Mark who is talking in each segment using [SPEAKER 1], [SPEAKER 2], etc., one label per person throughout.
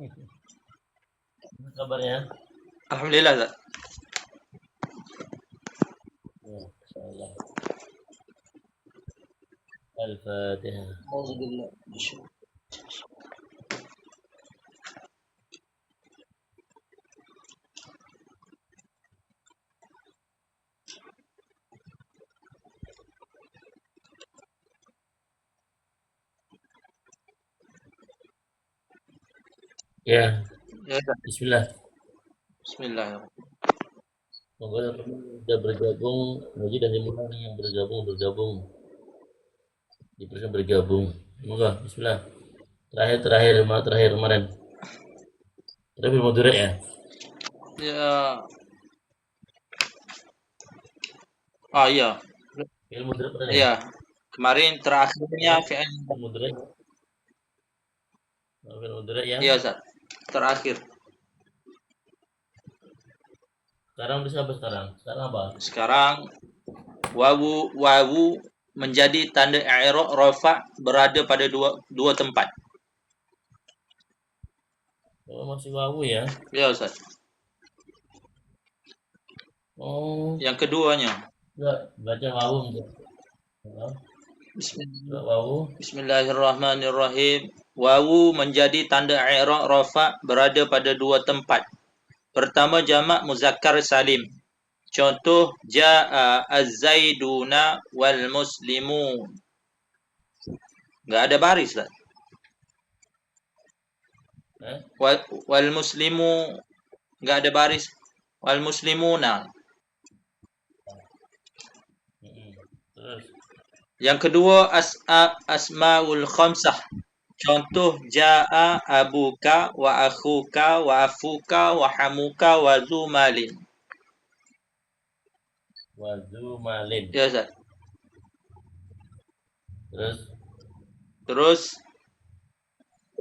[SPEAKER 1] Apa kabarnya?
[SPEAKER 2] Alhamdulillah, Ustaz.
[SPEAKER 1] Ya, insyaallah. Al-Fatihah.
[SPEAKER 2] Alhamdulillah.
[SPEAKER 1] Ya,
[SPEAKER 2] Ya, Ustaz.
[SPEAKER 1] bismillah.
[SPEAKER 2] Bismillahirrahmanirrahim.
[SPEAKER 1] Semoga teman-teman sudah bergabung, Haji dan Imran yang bergabung bergabung. Semoga bismillah. Terakhir kemarin. Terakhir mau direk ya?
[SPEAKER 2] Ya, iya.
[SPEAKER 1] Ilmu direk pernah ya?
[SPEAKER 2] Iya. Kemarin terakhirnya VN.
[SPEAKER 1] Ilmu direk. Ilmu direk ya?
[SPEAKER 2] Iya, Ustaz. Terakhir.
[SPEAKER 1] Sekarang bisa apa sekarang? Sekarang apa?
[SPEAKER 2] Sekarang wawu menjadi tanda i'rab rafa berada pada dua tempat.
[SPEAKER 1] Oh, masih wawu ya?
[SPEAKER 2] Ya, Ustaz.
[SPEAKER 1] Oh,
[SPEAKER 2] Yang keduanya.
[SPEAKER 1] enggak baca wawu enggak?
[SPEAKER 2] Bismillah.
[SPEAKER 1] Wawu.
[SPEAKER 2] Bismillahirrahmanirrahim. Wawu menjadi tanda i'rab rafa berada pada dua tempat. Pertama jamak muzakkar salim. Contoh jaa az-zaiduna wal muslimun. Enggak ada baris lah. Wal muslimu enggak ada baris. Wal muslimuna.
[SPEAKER 1] Terus
[SPEAKER 2] Yang kedua asmaul khamsah. Contoh jaa abuka wa akhuka wa afuka wa hamuka wa zumalin.
[SPEAKER 1] wazu malin.
[SPEAKER 2] Ya, Ustaz.
[SPEAKER 1] Terus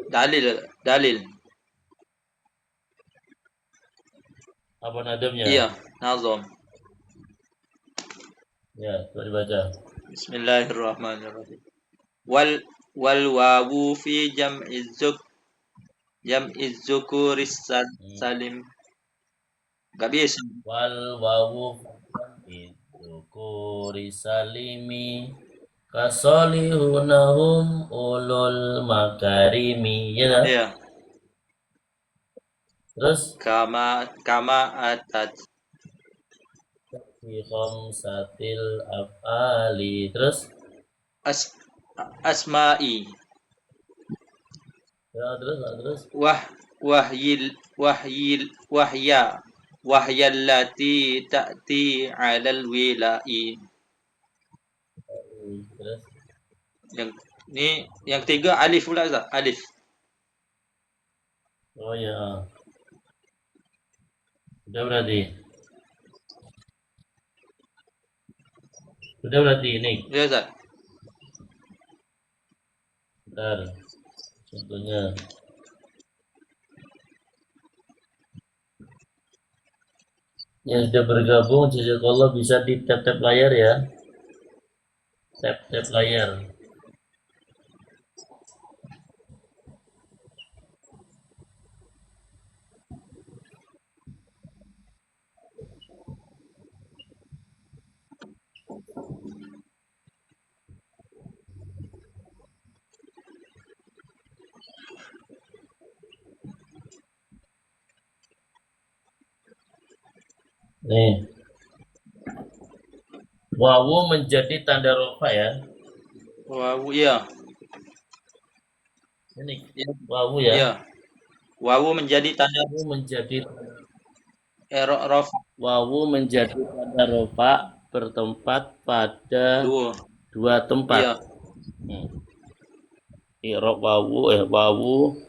[SPEAKER 2] Dalil.
[SPEAKER 1] apa nadamnya?
[SPEAKER 2] Iya, nazam.
[SPEAKER 1] Ya, coba dibaca.
[SPEAKER 2] Bismillahirrahmanirrahim. Wal wawu fi jam'iz zukuris salim. Gak bisa.
[SPEAKER 1] Wal wawu itu kuri salimi kasolihunahum ulul makarimi. Ya kan?
[SPEAKER 2] Iya.
[SPEAKER 1] Terus
[SPEAKER 2] Kama atat.
[SPEAKER 1] fi khamsatil af'ali. Terus
[SPEAKER 2] Asma'i.
[SPEAKER 1] ya, terus
[SPEAKER 2] Wahyallati ta'ti 'alal wila'i.
[SPEAKER 1] terus
[SPEAKER 2] Yang ketiga alif pula, Ustaz. Alif.
[SPEAKER 1] oh ya, sudah berarti ini.
[SPEAKER 2] Ya, Ustaz.
[SPEAKER 1] Bentar, contohnya yang sudah bergabung jazakallah bisa di tap layar ya, tap layar. Nih, wawu menjadi tanda rofa ya.
[SPEAKER 2] Wawu, ya.
[SPEAKER 1] Ini
[SPEAKER 2] Ya.
[SPEAKER 1] wawu ya.
[SPEAKER 2] Ya. Wawu menjadi tanda
[SPEAKER 1] Wawu menjadi
[SPEAKER 2] i'rab
[SPEAKER 1] wawu menjadi tanda rofa bertempat pada dua tempat.
[SPEAKER 2] Iya.
[SPEAKER 1] I'rab wawu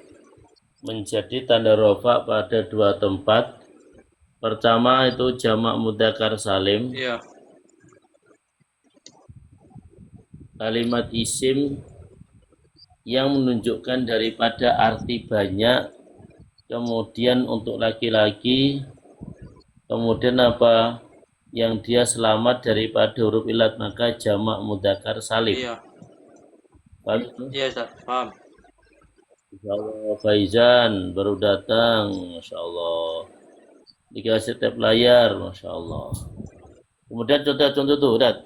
[SPEAKER 1] menjadi tanda rofa pada dua tempat. Pertama itu jamak mudzakkar salim.
[SPEAKER 2] Iya.
[SPEAKER 1] Kalimat isim yang menunjukkan daripada arti banyak, kemudian untuk laki-laki, kemudian apa yang dia selamat daripada huruf ilat, maka jamak mudzakkar salim.
[SPEAKER 2] Iya.
[SPEAKER 1] Paham?
[SPEAKER 2] Iya, Ustaz. Paham.
[SPEAKER 1] Insya Allah Faizan baru datang, Masya Allah. Dikasih tab layar, Masya Allah. Kemudian contoh-contoh tuh, lihat.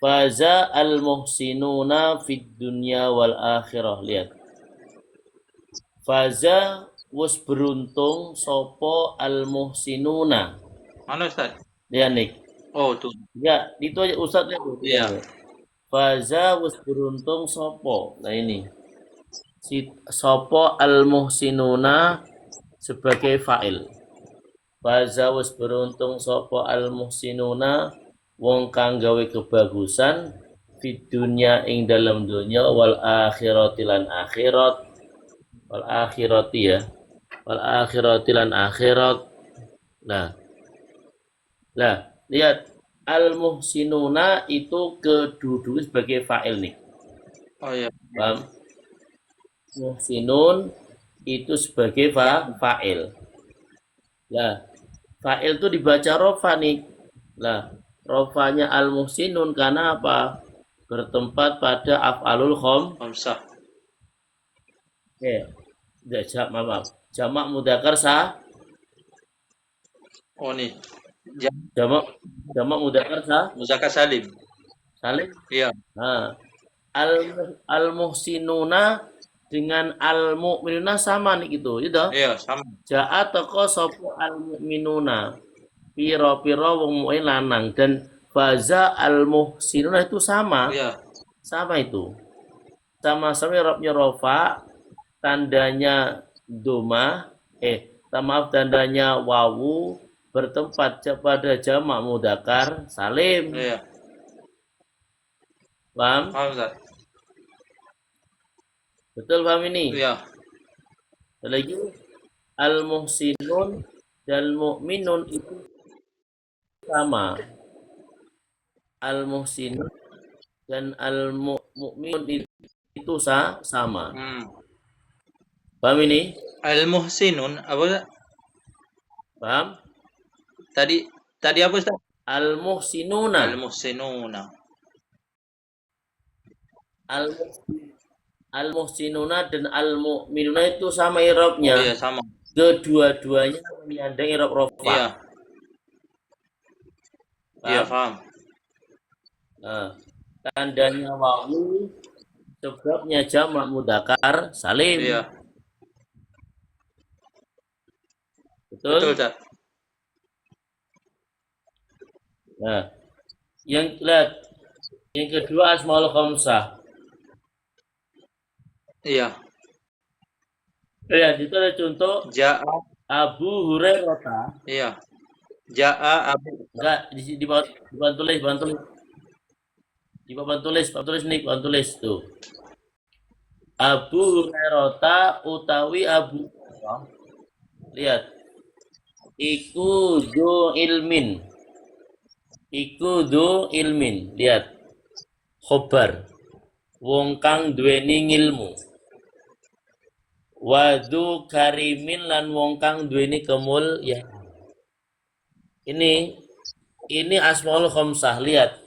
[SPEAKER 1] Faza al-muhsinuna fid dunya wal akhirah. Lihat. Faza wis beruntung sopo al-muhsinuna.
[SPEAKER 2] Mana Ustaz?
[SPEAKER 1] Lihat nih.
[SPEAKER 2] Oh, tuh.
[SPEAKER 1] Ya, itu aja Ustaz lihat tuh.
[SPEAKER 2] Iya.
[SPEAKER 1] Faza wis beruntung sopo. Nah ini. Si sopo al-muhsinuna sebagai fa'il. Faza wis beruntung sopo al-muhsinuna wong kang gawe kebagusan fid dunya ing dalam dunya wal akhirati lan akhirat wal akhirati ya wal akhirati lan akhirat. Nah lihat al-muhsinuna itu kedua-dua sebagai fa'il nih,
[SPEAKER 2] Oh iya.
[SPEAKER 1] paham? Muhsinun itu sebagai fa'il. Nah fa'il itu dibaca rofa nih. Nah rofanya al-muhsinun karena apa? Bertempat pada af'alul
[SPEAKER 2] Khamsah.
[SPEAKER 1] maaf. Jamak mudzakkar
[SPEAKER 2] Oh nih.
[SPEAKER 1] jamak jamak mudzakkar
[SPEAKER 2] Muzakkar salim.
[SPEAKER 1] salim.
[SPEAKER 2] Iya.
[SPEAKER 1] Nah, al-muhsinuna dengan al-mu'minuna sama nih gitu, gitu.
[SPEAKER 2] Iya, sama.
[SPEAKER 1] Ja'a toko sopo al-mu'minuna. Piro-piro wong mukmin lanang dan faza al-muhsinuna itu sama.
[SPEAKER 2] Iya.
[SPEAKER 1] Sama itu. Sama-sama robnya rofa, tandanya doma, maaf tandanya wawu bertempat pada jamak mudzakkar salim.
[SPEAKER 2] Iya.
[SPEAKER 1] Paham?
[SPEAKER 2] Paham Ustaz?
[SPEAKER 1] Betul paham ini?
[SPEAKER 2] Iya.
[SPEAKER 1] Lagi al-muhsinun dan mu'minun itu sama. Al-muhsinun dan al-mu'minun itu sama. Paham ini?
[SPEAKER 2] Al-muhsinun apa Ustaz?
[SPEAKER 1] Paham?
[SPEAKER 2] Tadi apa Ustaz?
[SPEAKER 1] Al-muhsinuna.
[SPEAKER 2] Al-muhsinuna.
[SPEAKER 1] Al-muhsinuna dan al-mu'minuna itu sama irobnya.
[SPEAKER 2] Oh iya, sama.
[SPEAKER 1] Kedua-duanya menyandang irob rofa.
[SPEAKER 2] Iya. Iya, paham.
[SPEAKER 1] Nah, tandanya wawu sebabnya jamak mudzakkar salim.
[SPEAKER 2] Iya.
[SPEAKER 1] Betul?
[SPEAKER 2] Betul Ustaz.
[SPEAKER 1] Nah, yang kedua asmaul khamsah.
[SPEAKER 2] Iya.
[SPEAKER 1] Lihat itu ada contoh
[SPEAKER 2] Ja'a.
[SPEAKER 1] Abu Hurairah.
[SPEAKER 2] Iya. Ja'a Abu.
[SPEAKER 1] Enggak di bawah tulis, di bawah tulis nih, bawah tulis tuh. Abu Hurairah utawi Abu Hurairah. Lihat. Iku du ilmin. Lihat. Khobar. Wong kang duweni ngilmu. Wadu karimin lan wong kang duweni ya. Ini asmaul khamsah. Lihat.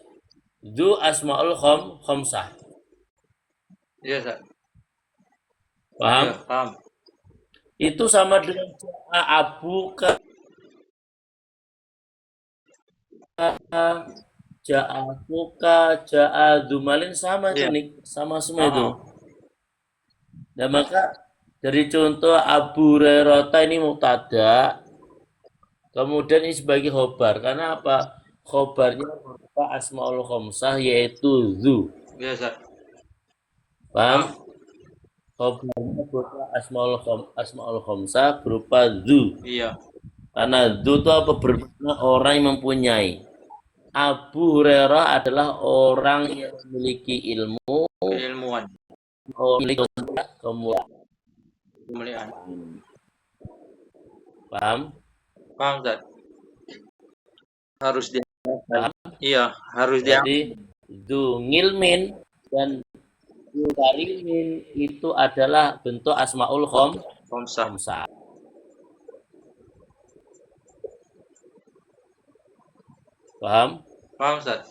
[SPEAKER 1] Du asmaul khamsah.
[SPEAKER 2] Iya, Ustaz.
[SPEAKER 1] Paham?
[SPEAKER 2] Iya, paham.
[SPEAKER 1] Itu sama dengan abuka, ja'afuka, ja'adumalin sama itu nih, sama semua itu. Nah maka dari contoh Abu Hurairah ini mubtada, kemudian ini sebagai khobar. Karena apa? Khobarnya berupa asmaul khamsah yaitu zu.
[SPEAKER 2] Iya, Ustaz.
[SPEAKER 1] Paham? Khobarnya berupa asmaul khamsah berupa zu.
[SPEAKER 2] Iya.
[SPEAKER 1] Karena zu itu apa? Bermakna orang yang mempunyai. Abu Hurairah adalah orang yang memiliki ilmu,
[SPEAKER 2] Keilmuan.
[SPEAKER 1] memiliki
[SPEAKER 2] Kemuliaan.
[SPEAKER 1] Paham?
[SPEAKER 2] Paham, Ustaz. Harus
[SPEAKER 1] Paham?
[SPEAKER 2] Iya, harus
[SPEAKER 1] Jadi du ngilmin dan du karimin itu adalah bentuk asmaul khamsah. Paham?
[SPEAKER 2] Paham, Ustaz.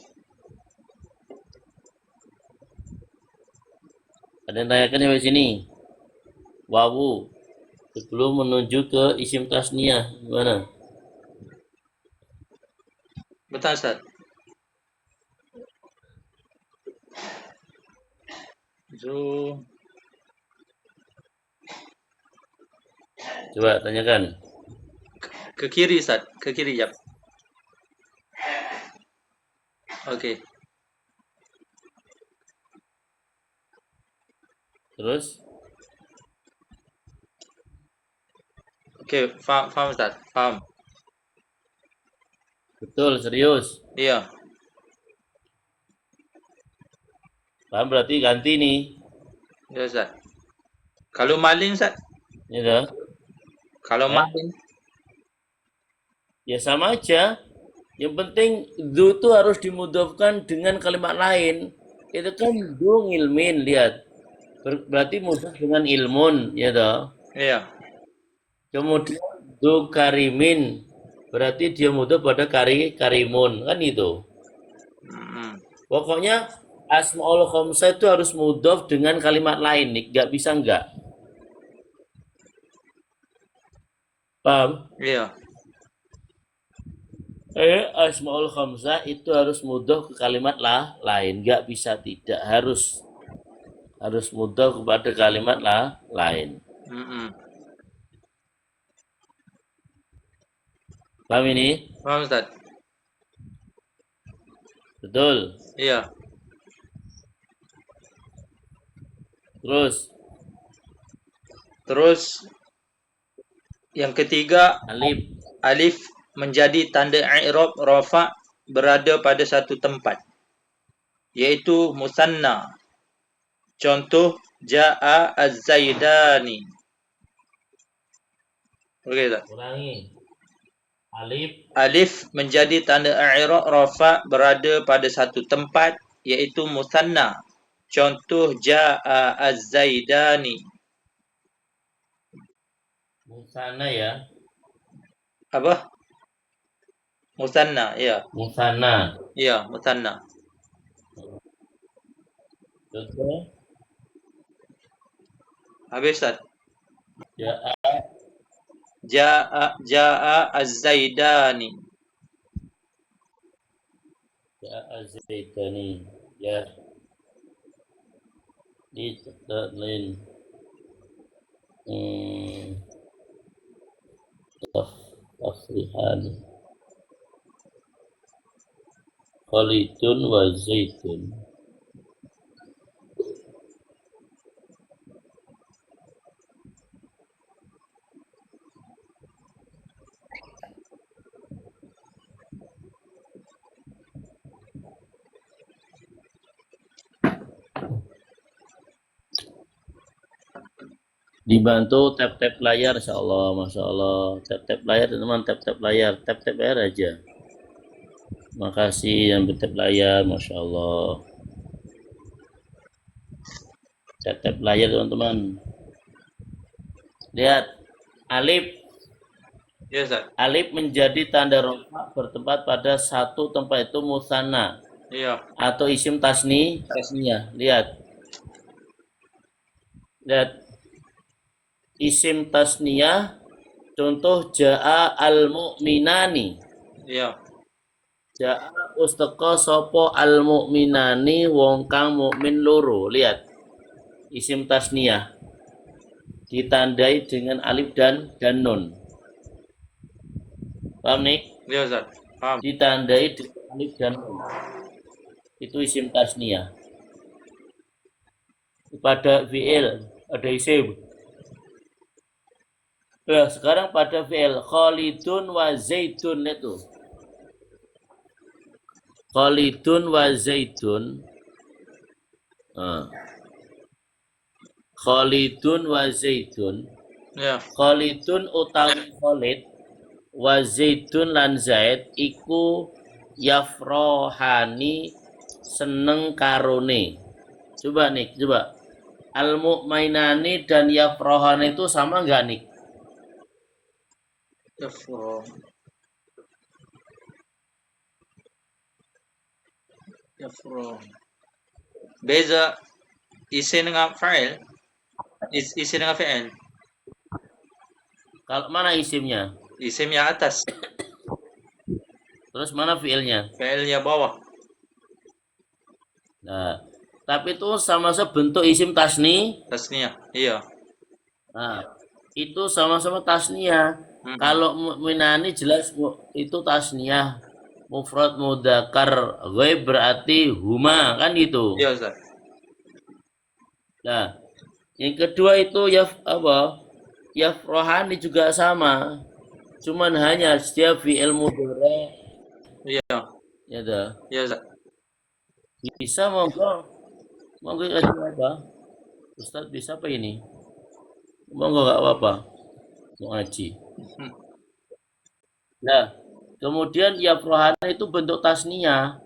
[SPEAKER 1] Ada yang tanyakan sampai sini? wawu sebelum menuju ke isim tasniyah. Gimana?
[SPEAKER 2] Betul, Ustaz. Zu
[SPEAKER 1] Coba tanyakan.
[SPEAKER 2] ke kiri, Ustaz. Ke kiri, jap. Okey.
[SPEAKER 1] Terus
[SPEAKER 2] Okey, faham Ustaz. Faham.
[SPEAKER 1] betul, serius.
[SPEAKER 2] Iya.
[SPEAKER 1] Paham berarti ganti nih.
[SPEAKER 2] Ya, Ustaz. Kalau maling, Ustaz?
[SPEAKER 1] Ya dah.
[SPEAKER 2] Kalau maling?
[SPEAKER 1] Ya sama aja. Yang penting du itu harus dimudofkan dengan kalimat lain. Itu kan du ngilmin, lihat. Berarti mudof dengan ilmun, ya toh.
[SPEAKER 2] Iya.
[SPEAKER 1] Kemudian du karimin. Berarti dia mudof pada karimun, kan itu.
[SPEAKER 2] Mm-mm.
[SPEAKER 1] Pokoknya asmaul khamsah itu harus mudof dengan kalimat lain nih, nggak bisa nggak. Paham?
[SPEAKER 2] Iya.
[SPEAKER 1] Asmaul khamsah itu harus mudof ke kalimat lain, nggak bisa tidak, harus mudof kepada kalimat lain.
[SPEAKER 2] Mm-mm.
[SPEAKER 1] Paham ini?
[SPEAKER 2] Paham, Ustaz?
[SPEAKER 1] Betul.
[SPEAKER 2] Iya.
[SPEAKER 1] Terus
[SPEAKER 2] yang ketiga,
[SPEAKER 1] alif.
[SPEAKER 2] alif menjadi tanda i'rab rafa berada pada satu tempat, yaitu musanna. Contoh jaa az-zaidani. Okey tak?
[SPEAKER 1] Ulangi. Alif
[SPEAKER 2] Alif menjadi tanda i'rab rafa berada pada satu tempat, yaitu musanna. Contoh jaa az-zaidani.
[SPEAKER 1] musanna ya.
[SPEAKER 2] Apa? Musanna, ya.
[SPEAKER 1] Musanna.
[SPEAKER 2] Ya, musanna.
[SPEAKER 1] Contoh
[SPEAKER 2] Habis, Ustaz?
[SPEAKER 1] ya
[SPEAKER 2] Jaa az-zaidani.
[SPEAKER 1] ya azaitani ya di lain tafrihan khalidun wa zaitun. Dibantu tap-tap layar, insya Allah, masya Allah. Tap-tap layar, teman, tap-tap layar, tap-tap layar aja. Makasih yang bertap layar, masya Allah. Tap-tap layar, teman-teman. Lihat, alif.
[SPEAKER 2] Ya, Ustaz.
[SPEAKER 1] Alif menjadi tanda rofa bertempat pada satu tempat, itu musanna
[SPEAKER 2] Iya.
[SPEAKER 1] atau isim tasniyah. Lihat. Lihat. Isim tasniyah, contoh jaa al-mu'minani.
[SPEAKER 2] Iya.
[SPEAKER 1] Jaa usteka sopo al-mu'minani wong kang mukmin loro. Lihat. Isim tasniyah ditandai dengan alif dan nun. Paham nih?
[SPEAKER 2] Ya, Ustaz. Paham.
[SPEAKER 1] Ditandai dengan alif dan nun. Itu isim tasniyah. Pada fi'il ada isim. Nah, sekarang pada fi'il Khalidun wa Zaidun itu. Khalidun wa Zaidun. Nah. Khalidun wa Zaidun.
[SPEAKER 2] Ya.
[SPEAKER 1] Khalidun utawi Khalid wa Zaidun lan Zaid iku yafrohani seneng karone. Coba nih, coba. Al-mu'minani dan yafrohani itu sama nggak nih?
[SPEAKER 2] Yafroh. Yafroh. Beza isim dengan fa'il. Isim dengan fi'il.
[SPEAKER 1] Kalau mana isimnya?
[SPEAKER 2] Isim yang atas,
[SPEAKER 1] Terus mana fiilnya?
[SPEAKER 2] fi'ilnya bawah.
[SPEAKER 1] Nah, tapi itu sama-sama bentuk isim tasni.
[SPEAKER 2] Tasniyah. Iya.
[SPEAKER 1] Nah, itu sama-sama tasniyah.
[SPEAKER 2] Mm-mm.
[SPEAKER 1] Kalau mu'minani jelas itu tasniyah. Mufrad mudzakkar ghaib berarti huma kan itu.
[SPEAKER 2] Iya, Ustaz.
[SPEAKER 1] Nah, yang kedua itu apa? Yafrohani juga sama. Cuman hanya dia fi'il mudhari
[SPEAKER 2] Iya.
[SPEAKER 1] ya dah.
[SPEAKER 2] Iya, Ustaz.
[SPEAKER 1] Bisa monggo. Monggo kasih apa? Ustadz bisa apa ini? Monggo nggak apa-apa. Mau ngaji.
[SPEAKER 2] Hmm.
[SPEAKER 1] Nah, kemudian yafrohani itu bentuk tasniyah.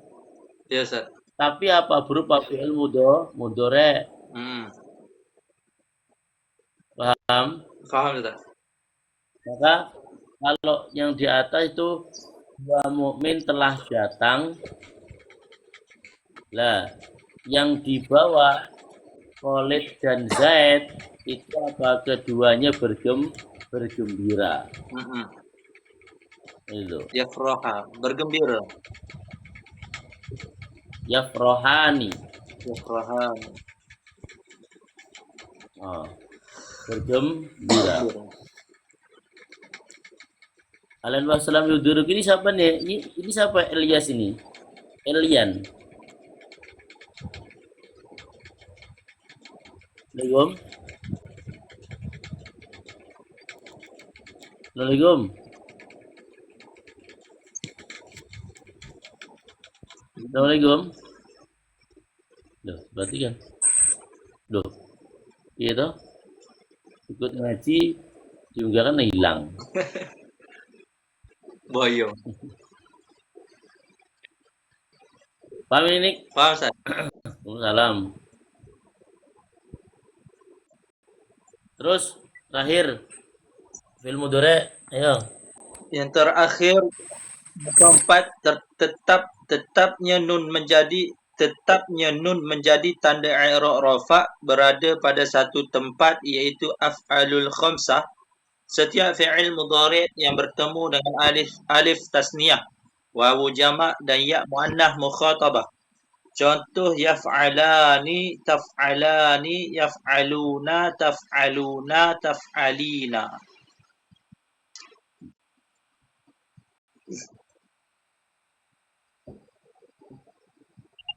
[SPEAKER 2] Iya, Ustaz.
[SPEAKER 1] Tapi apa berupa fi'il mudhari.
[SPEAKER 2] Mm.
[SPEAKER 1] Paham?
[SPEAKER 2] Faham, Ustaz.
[SPEAKER 1] Maka kalau yang di atas itu dua mukmin telah datang. Lah, yang di bawah Khalid dan Zaid itu apa keduanya bergembira.
[SPEAKER 2] Mm-mm.
[SPEAKER 1] Itu.
[SPEAKER 2] Yafraha, bergembira.
[SPEAKER 1] Yafrohani.
[SPEAKER 2] Yafraha.
[SPEAKER 1] Oh, bergembira. Alan wassalam yuduruk ini siapa nih? Ini siapa Elias ini? Elian. Assalamualaikum. Assalamualaikum. Assalamualaikum. Loh, berarti kan. Loh, iya toh? Ikut ngaji juga kan hilang.
[SPEAKER 2] Boyo.
[SPEAKER 1] Paham ini?
[SPEAKER 2] Paham, Ustaz?
[SPEAKER 1] Waalaikumsalam. Terus terakhir fil mudhari, ayo.
[SPEAKER 2] Yang terakhir keempat tetapnya nun menjadi tanda i'rab rafa berada pada satu tempat iaitu af'alul khamsah. Setiap fi'il mudhari' yang bertemu dengan alif tasniyah, wawu jamak dan ya muannah mukhatabah. Contoh yaf'alani, taf'alani, yaf'aluna, taf'aluna, taf'alina.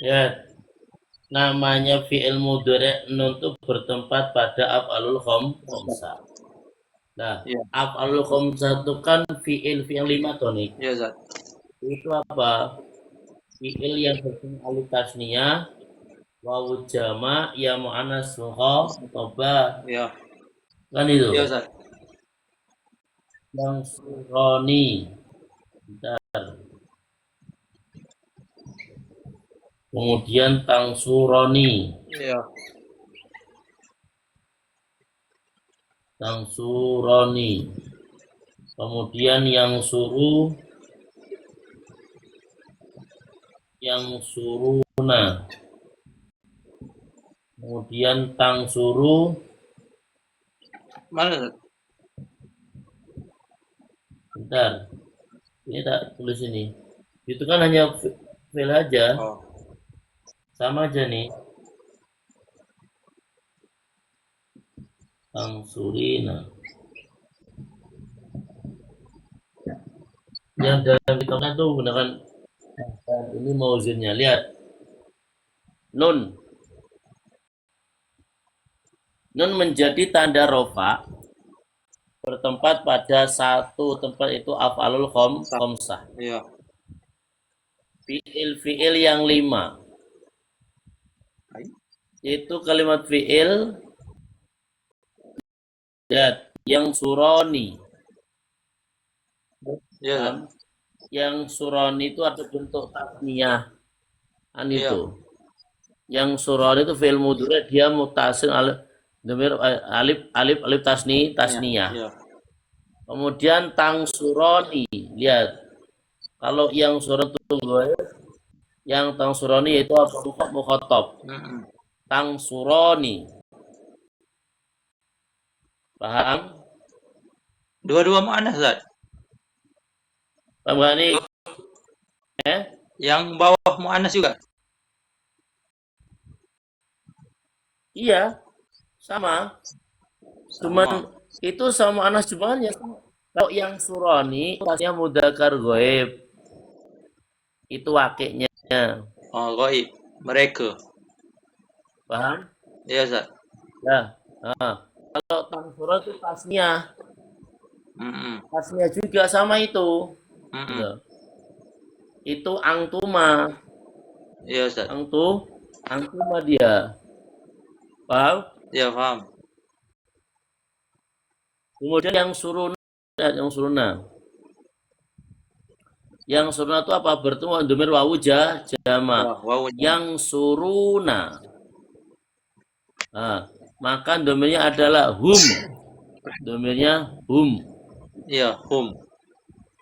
[SPEAKER 1] Ya, namanya fi'il mudhari nun itu bertempat pada af'alul khamsah. Nah,
[SPEAKER 2] Ya,
[SPEAKER 1] af'alul khamsah itu kan fi'il yang 5 toh nih.
[SPEAKER 2] ya Zat.
[SPEAKER 1] Itu apa? Fi'il yang bertemu alif tasniyah, wawu jamak, ya mu'annas mukhatabah.
[SPEAKER 2] Ya,
[SPEAKER 1] Kan itu.
[SPEAKER 2] ya Zat.
[SPEAKER 1] Yang suroni. Bentar. Kemudian tangsuroni.
[SPEAKER 2] Ya,
[SPEAKER 1] Tangsuroni. Kemudian yang suruna. Kemudian tangsuru.
[SPEAKER 2] mana Zat?
[SPEAKER 1] Bentar. Ini tak tulis ini. Itu kan hanya fil aja.
[SPEAKER 2] Oh,
[SPEAKER 1] Sama aja nih. Tangsurina. Yang dalam hitungan tuh menggunakan ini mauzinnya. Lihat. Nun. Nun menjadi tanda rofa bertempat pada satu tempat itu af'alul khamsah.
[SPEAKER 2] iya.
[SPEAKER 1] Fi'il yang 5. Itu kalimat fi'il yang suroni.
[SPEAKER 2] Iya, Zat.
[SPEAKER 1] Yang suroni itu ada bentuk tasniyah. Kan
[SPEAKER 2] Iya.
[SPEAKER 1] itu. Yang suroni itu fi'il mudhari dia mutasil alif tasniyah.
[SPEAKER 2] Iya.
[SPEAKER 1] Kemudian tangsuroni, lihat. Kalau yang suroni tunggu yang tangsuroni itu apa? Mukhatab.
[SPEAKER 2] Mm-mm.
[SPEAKER 1] Tangsuroni. Paham?
[SPEAKER 2] Dua-dua mu'annas, Ustaz.
[SPEAKER 1] Paham gak nih?
[SPEAKER 2] Yang bawah mu'annas juga.
[SPEAKER 1] Iya, sama. Cuman itu sama anas cuman ya. Kalau yang suroni, tasnya mudzakkar ghaib. Itu wakilnya.
[SPEAKER 2] Oh, ghaib. Mereka.
[SPEAKER 1] Paham?
[SPEAKER 2] Ya, Ustaz.
[SPEAKER 1] Ya. Nah, kalau tangsura itu tasnya. Tasnya juga sama itu. Gitu. Itu angtuma.
[SPEAKER 2] Ya, Ustaz.
[SPEAKER 1] Angtuma dia. Paham?
[SPEAKER 2] Ya, paham.
[SPEAKER 1] Kemudian yang suruna. Yang suruna itu apa? Bertemu domir wawu jama. Yang suruna. Nah, maka domirnya adalah hum. Domirnya hum.
[SPEAKER 2] Iya, hum.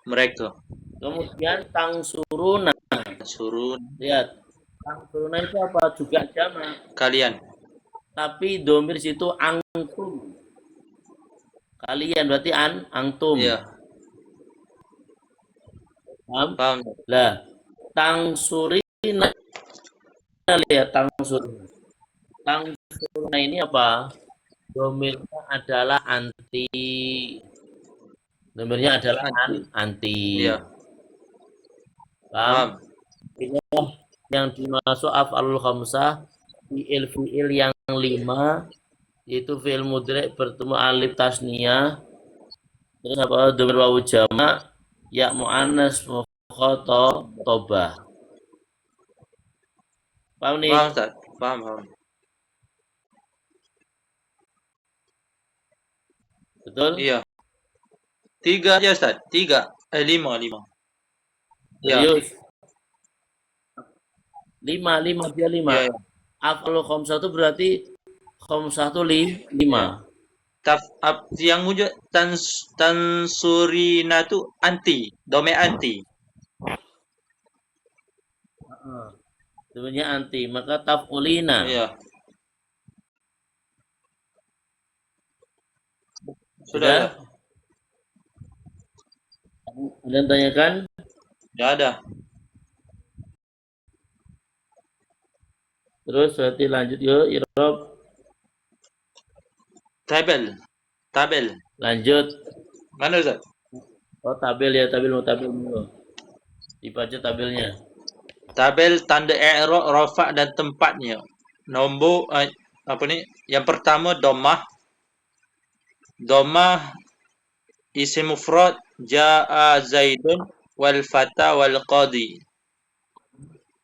[SPEAKER 2] Mereka.
[SPEAKER 1] Kemudian tangsuruna.
[SPEAKER 2] Surun.
[SPEAKER 1] Lihat. Tangsuruna itu apa? Juga jama.
[SPEAKER 2] Kalian.
[SPEAKER 1] Tapi domir situ antum. Kalian berarti antum.
[SPEAKER 2] Iya.
[SPEAKER 1] Paham? Lah, tangsurina. Lihat tangsurina. Tangsurina ini apa? Domirnya adalah anti. Domirnya adalah anti.
[SPEAKER 2] Iya.
[SPEAKER 1] Paham? Ini yang dimasuk af'alul khamsah, fi'il yang 5 itu fi'il mudhari' bertemu alif tasniyah, terus apa? Domir wawu jama', ya mu'annas mukhatabah. Paham nih?
[SPEAKER 2] Paham, Ustaz. Paham.
[SPEAKER 1] Betul?
[SPEAKER 2] Iya. 3 aja, Ustaz. 5. Ya.
[SPEAKER 1] Serius? 5 dia 5.
[SPEAKER 2] Ya.
[SPEAKER 1] Af'alul khamsah itu berarti khamsah itu 5.
[SPEAKER 2] Yang wujud tansurina tu anti, domir anti.
[SPEAKER 1] Domirnya anti, maka taf'ulina.
[SPEAKER 2] Iya. Sudah.
[SPEAKER 1] Ada yang tanyakan?
[SPEAKER 2] Tidak ada.
[SPEAKER 1] Terus berarti lanjut yuk, Irob.
[SPEAKER 2] Tabel.
[SPEAKER 1] Lanjut.
[SPEAKER 2] Mana, Ustaz?
[SPEAKER 1] Oh, tabel ya, tabel dulu. Dibaca tabelnya.
[SPEAKER 2] Tabel tanda i'rab, rafa' dan tempatnya. Nombor Yang pertama dhammah. Dhammah isim mufrad jaa Zaidun wal fata wal qadi.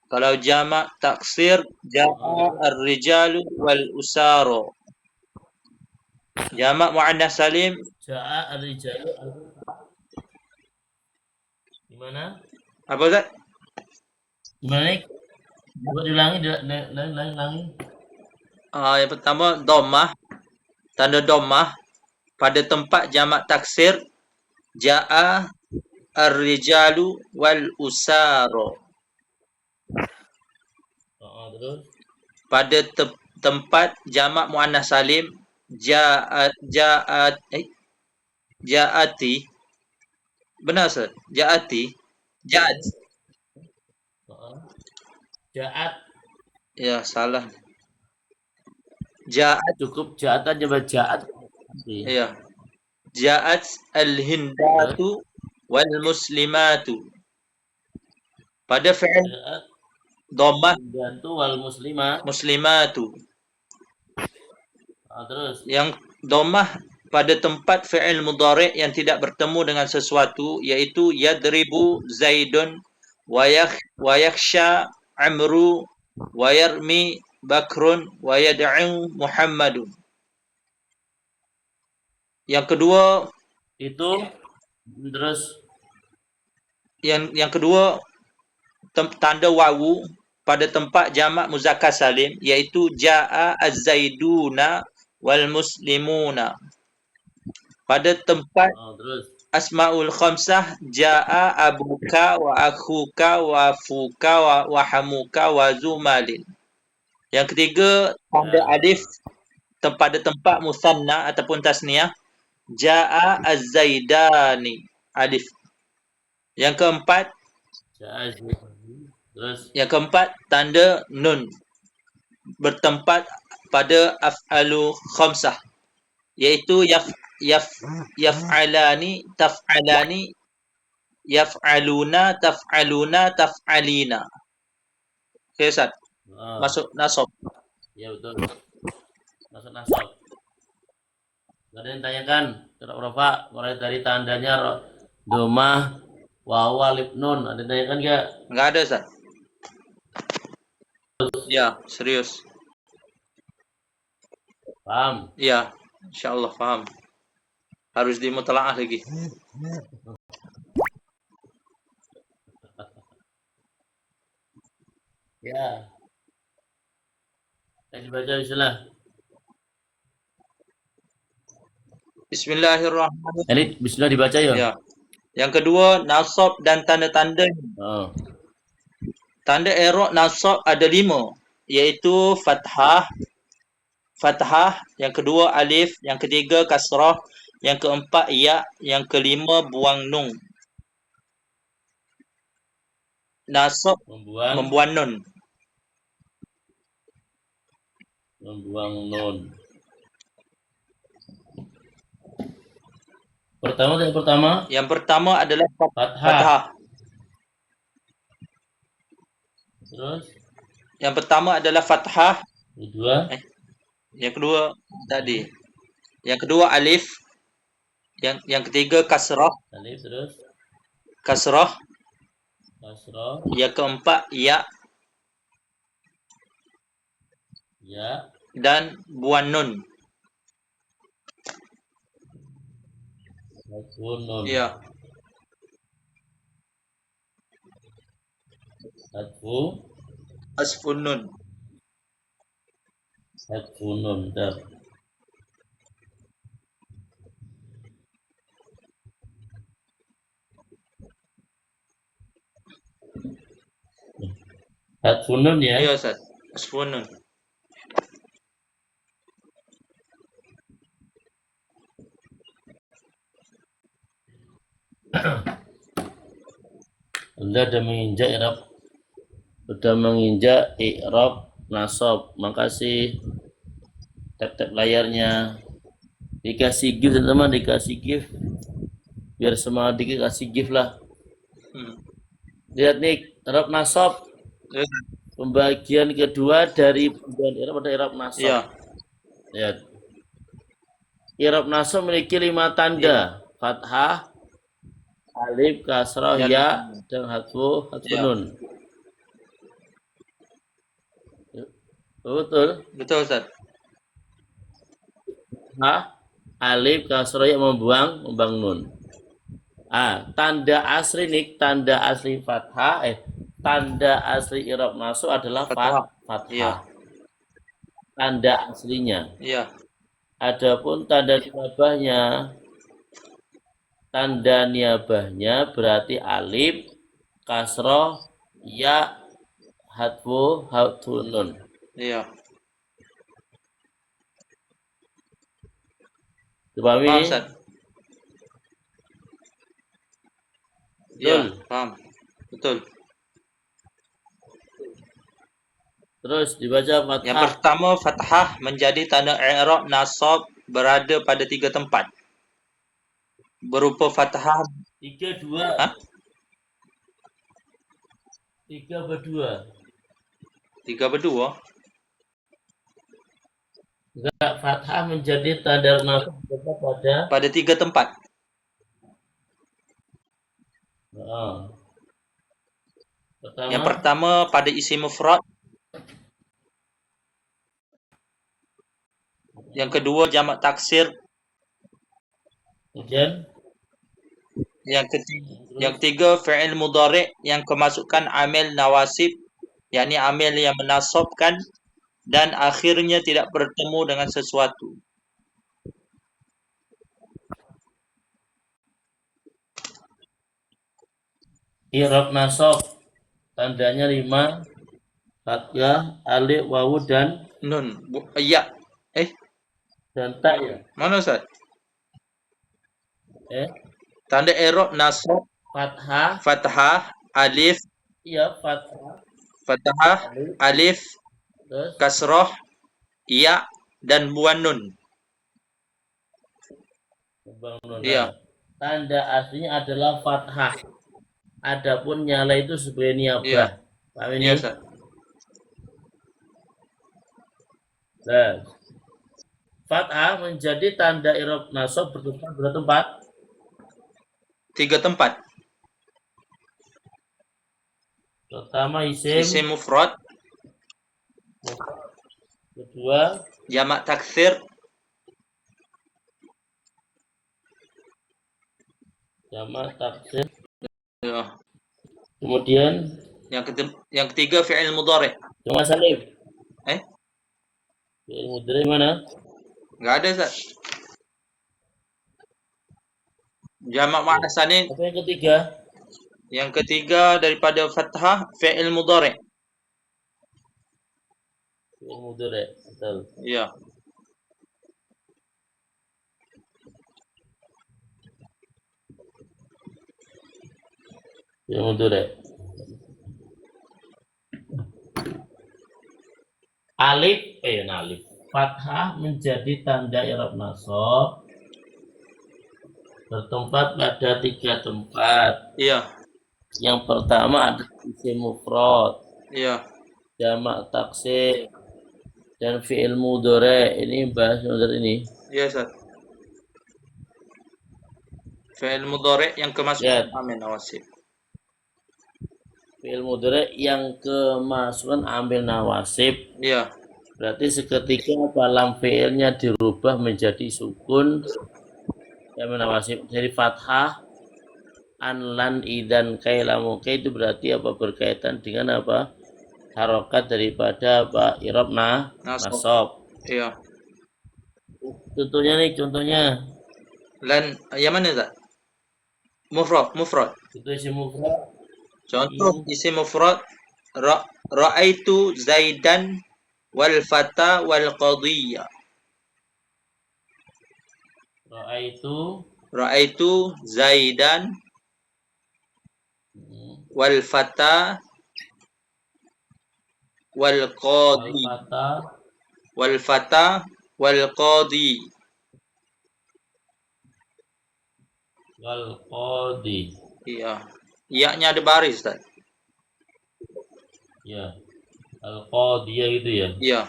[SPEAKER 2] Kalau jamak taksir jaa ar-rijalu wal usaro. Jamak muannas salim
[SPEAKER 1] Jaa ar-rijalu Gimana?
[SPEAKER 2] Apa, Ustaz?
[SPEAKER 1] Gimana nih? Coba diulangi.
[SPEAKER 2] Yang pertama dhammah. Tanda dhammah pada tempat jamak taksir jaa ar-rijalu wal usaro.
[SPEAKER 1] Terus
[SPEAKER 2] Pada tempat jamak muannas salim jaati. Benar, Ustaz? Jaat.
[SPEAKER 1] Jaat.
[SPEAKER 2] Ya, salah. Jaat.
[SPEAKER 1] Cukup jaat aja, jaat.
[SPEAKER 2] Iya. Jaat al-hindatu wal muslimatu. Pada fi'il dhammah
[SPEAKER 1] wal
[SPEAKER 2] muslimatu.
[SPEAKER 1] Terus
[SPEAKER 2] Yang dhammah pada tempat fi'il mudhari' yang tidak bertemu dengan sesuatu, yaitu yadribu Zaidun wa yakhsha Amru wa yarmi Bakrun wa yad'u Muhammadun. Yang kedua
[SPEAKER 1] itu terus
[SPEAKER 2] yang kedua tanda wawu pada tempat jamak muzakkar salim, yaitu jaa az-zaiduna wal muslimuna. Pada tempat asmaul khamsah jaa abuka wa akhuka wa fuka wa hamuka wa zumalin. Yang ketiga tanda alif pada tempat musanna ataupun tasniyah, Ja'a az-zaidani. Alif. Yang keempat,
[SPEAKER 1] Terus
[SPEAKER 2] tanda nun bertempat pada af'alu khamsah, iaitu yaf'alani, taf'alani, yaf'aluna, taf'aluna, taf'alina. Okay, Ustaz. Masuk nasab.
[SPEAKER 1] ya betul. Masuk nasab. Gak ada yang tanyakan, Rafa, mulai dari tandanya domah, wawu, alif, nun. Ada yang tanyakan nggak?
[SPEAKER 2] Enggak ada, Ustaz. Ya, serius.
[SPEAKER 1] Paham?
[SPEAKER 2] Ya, insyaallah paham. Harus dimutalaah lagi.
[SPEAKER 1] Ya. Saya dibaca bismillah.
[SPEAKER 2] Bismillahirrahmanirrahim.
[SPEAKER 1] Ini bismillah dibaca ya?
[SPEAKER 2] Ya. Yang kedua, nasab dan tanda-tanda.
[SPEAKER 1] Oh.
[SPEAKER 2] Tanda i'rab nasab ada 5, iaitu fathah, yang kedua alif, yang ketiga kasrah, yang keempat ya, yang kelima buang nun. Nasab membuang nun.
[SPEAKER 1] Membuang nun. Yang pertama adalah fathah. Terus?
[SPEAKER 2] Yang pertama adalah fathah.
[SPEAKER 1] Kedua?
[SPEAKER 2] Yang kedua tadi. Yang kedua alif. Yang ketiga kasrah.
[SPEAKER 1] Alif terus?
[SPEAKER 2] Kasrah. Yang keempat ya.
[SPEAKER 1] Ya.
[SPEAKER 2] Dan buang nun.
[SPEAKER 1] Nun.
[SPEAKER 2] Ya. Asfun nun.
[SPEAKER 1] Bentar. Asfun nun ya?
[SPEAKER 2] Iya, Ustaz. Asfun nun.
[SPEAKER 1] Anda sudah menginjak i'rab nasab. Makasih. Tap-tap layarnya. Dikasih gift teman-teman, dikasih gift. Biar semangat dikit kasih gift lah. Lihat nih, i'rab nasab. Pembagian kedua dari pembagian i'rab pada i'rab nasab.
[SPEAKER 2] Iya.
[SPEAKER 1] Lihat. I'rab nasab memiliki 5 tanda. Fathah, alif, kasrah, ya, dan hatfu nun. Betul?
[SPEAKER 2] Betul, Ustaz.
[SPEAKER 1] Alif, kasrah, ya, membuang nun. Tanda asli nih, tanda asli fathah, tanda asli i'rab nasab adalah fathah.
[SPEAKER 2] Iya.
[SPEAKER 1] Tanda aslinya.
[SPEAKER 2] Iya.
[SPEAKER 1] Adapun tanda niabahnya berarti alif, kasroh, ya, hatfu nun.
[SPEAKER 2] Iya.
[SPEAKER 1] Dipahami?
[SPEAKER 2] Paham, Ustaz? Iya, paham. Betul.
[SPEAKER 1] Terus dibaca fathah.
[SPEAKER 2] Yang pertama, fathah menjadi tanda i'rab nasab berada pada 3 tempat. Berupa fathah
[SPEAKER 1] 3-2. 3-2.
[SPEAKER 2] 3-2.
[SPEAKER 1] Enggak, fathah menjadi tanda nasab
[SPEAKER 2] pada 3 tempat. Yang pertama pada isim mufrad. Yang kedua jamak taksir.
[SPEAKER 1] Kemudian
[SPEAKER 2] yang ketiga fi'il mudhari' yang kemasukan amil nawasib, yakni amil yang menasabkan dan akhirnya tidak bertemu dengan sesuatu.
[SPEAKER 1] i'rab nasab tandanya 5, fathah, alif, wawu, dan
[SPEAKER 2] nun. Ya.
[SPEAKER 1] Dan tak ya?
[SPEAKER 2] Mana, Ustaz?
[SPEAKER 1] Eh,
[SPEAKER 2] Tanda i'rab nasab,
[SPEAKER 1] fathah,
[SPEAKER 2] fathah, alif,
[SPEAKER 1] iya fathah,
[SPEAKER 2] fathah,
[SPEAKER 1] alif,
[SPEAKER 2] alif,
[SPEAKER 1] terus
[SPEAKER 2] kasroh, ya, dan buan nun.
[SPEAKER 1] bangun. Nah,
[SPEAKER 2] Iya,
[SPEAKER 1] tanda aslinya adalah fathah. Adapun nyala itu sebagai
[SPEAKER 2] iya,
[SPEAKER 1] niabah. Paham
[SPEAKER 2] iya,
[SPEAKER 1] ini?
[SPEAKER 2] Ustaz.
[SPEAKER 1] Nah, fathah menjadi tanda i'rab nasab bertempat berapa tempat?
[SPEAKER 2] 3 tempat.
[SPEAKER 1] Pertama isim,
[SPEAKER 2] Isim mufrad,
[SPEAKER 1] kedua
[SPEAKER 2] jamak taksir,
[SPEAKER 1] jamak taksir,
[SPEAKER 2] ya.
[SPEAKER 1] kemudian
[SPEAKER 2] Yang ketiga fi'il mudhari.
[SPEAKER 1] jamak salim.
[SPEAKER 2] Eh,
[SPEAKER 1] Fi'il mudhari mana?
[SPEAKER 2] enggak ada, Ustaz. Jamak
[SPEAKER 1] Oke.
[SPEAKER 2] muannas salim.
[SPEAKER 1] Apa yang ketiga?
[SPEAKER 2] Yang ketiga daripada fathah fi'il mudhari.
[SPEAKER 1] Fi'il mudhari. Betul.
[SPEAKER 2] Iya.
[SPEAKER 1] Fi'il mudhari. Alif, alif. Fathah menjadi tanda i'rab nasab bertempat pada 3 tempat.
[SPEAKER 2] Iya.
[SPEAKER 1] Yang pertama ada isim mufrad,
[SPEAKER 2] Iya.
[SPEAKER 1] jamak taksir, dan fi'il mudhari. Ini bahas mudhari ini.
[SPEAKER 2] Iya, Ustaz. Fi'il mudhari yang kemasukan
[SPEAKER 1] Lihat,
[SPEAKER 2] amin nawasib.
[SPEAKER 1] fi'il mudhari yang kemasukan ambil nawasib.
[SPEAKER 2] Iya.
[SPEAKER 1] Berarti seketika lam fi'ilnya dirubah menjadi sukun yang nawasib dari fathah an lan idan kailamu itu berarti apa berkaitan dengan apa harokat daripada apa i'rab nasab.
[SPEAKER 2] Iya.
[SPEAKER 1] Contohnya nih, contohnya
[SPEAKER 2] Lan yang mana, Ustaz? Mufrad.
[SPEAKER 1] itu isim mufrad.
[SPEAKER 2] Contoh isim mufrad ra'aitu Zaidan wal fata wal qadiyya. Ra'aitu Zaidan wal fata wal qadi. Wal fata wal qadi. Iya. Iya-nya ada baris, Ustaz.
[SPEAKER 1] Ya, al-qadiyah gitu ya.
[SPEAKER 2] Iya.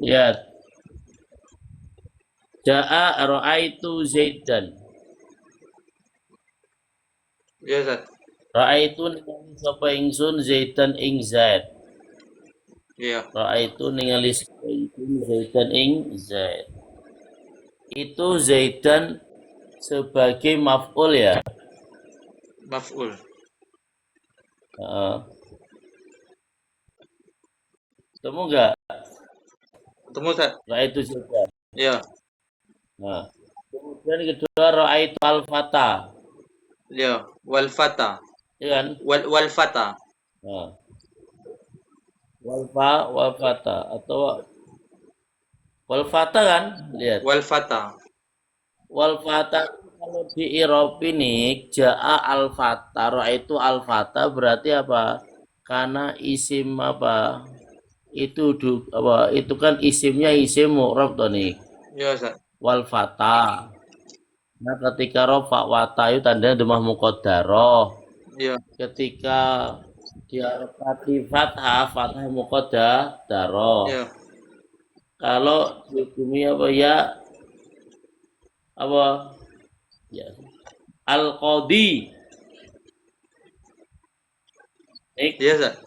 [SPEAKER 1] Lihat. Ja'a ra'aitu Zaidan.
[SPEAKER 2] Iya, Ustaz.
[SPEAKER 1] Ra'aitu ningali sapa ingsun Zaidan ing Zaid.
[SPEAKER 2] Iya.
[SPEAKER 1] Ra'aitu ningali sapa ingsun Zaidan ing Zaid. Itu Zaidan sebagai maf'ul ya.
[SPEAKER 2] Maf'ul.
[SPEAKER 1] Ketemu enggak?
[SPEAKER 2] Ketemu, Ustaz.
[SPEAKER 1] Ra'aitu Zaidan.
[SPEAKER 2] Iya.
[SPEAKER 1] Nah, kemudian kedua ra'aitu al-fata.
[SPEAKER 2] Iya, wal fata.
[SPEAKER 1] Iya kan?
[SPEAKER 2] Wal fata.
[SPEAKER 1] Nah. Wal fata atau wal fata kan? Lihat.
[SPEAKER 2] Wal fata.
[SPEAKER 1] Wal fata kalau di i'rab ini ja'a al fata, itu al fata berarti apa? Karena isim apa? Itu kan isimnya isim mu'rab toh nih.
[SPEAKER 2] Iya, Ustaz.
[SPEAKER 1] Wal fata. Nah, ketika rafa wata itu tandanya domah muqaddarah.
[SPEAKER 2] Iya.
[SPEAKER 1] Ketika dia fathah muqaddarah.
[SPEAKER 2] Iya.
[SPEAKER 1] Kalau dihukumi apa ya al-qadi.
[SPEAKER 2] Iya, Ustaz.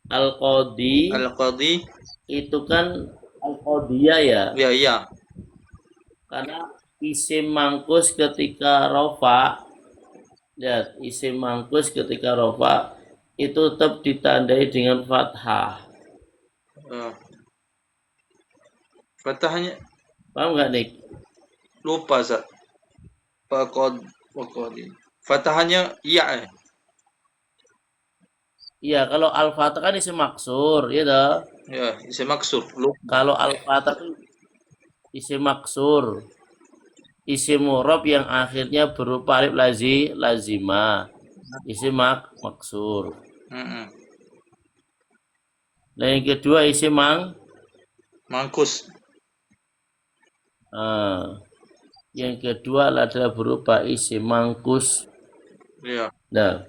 [SPEAKER 1] Al-qadi
[SPEAKER 2] Al-qadi.
[SPEAKER 1] itu kan al-qadiyah ya.
[SPEAKER 2] Iya, iya.
[SPEAKER 1] Karena isim mangkus ketika rofa, lihat isim mangkus ketika rofa itu tetap ditandai dengan fathah.
[SPEAKER 2] Fathahnya
[SPEAKER 1] Paham nggak, Nik?
[SPEAKER 2] lupa, Ustaz. Faqadi. Fathahnya iya.
[SPEAKER 1] Iya, kalau al-fatah kan isim maksur, ya toh.
[SPEAKER 2] Ya, isim maksur. Lupa.
[SPEAKER 1] Kalau al-fatah itu isim maksur, isim mu'rab yang akhirnya berupa alif lazimah, isim maksur.
[SPEAKER 2] Mm-mm.
[SPEAKER 1] Nah, yang kedua isim
[SPEAKER 2] Mangkus.
[SPEAKER 1] ah, yang kedua adalah berupa isim mangkus.
[SPEAKER 2] Ya.
[SPEAKER 1] Nah,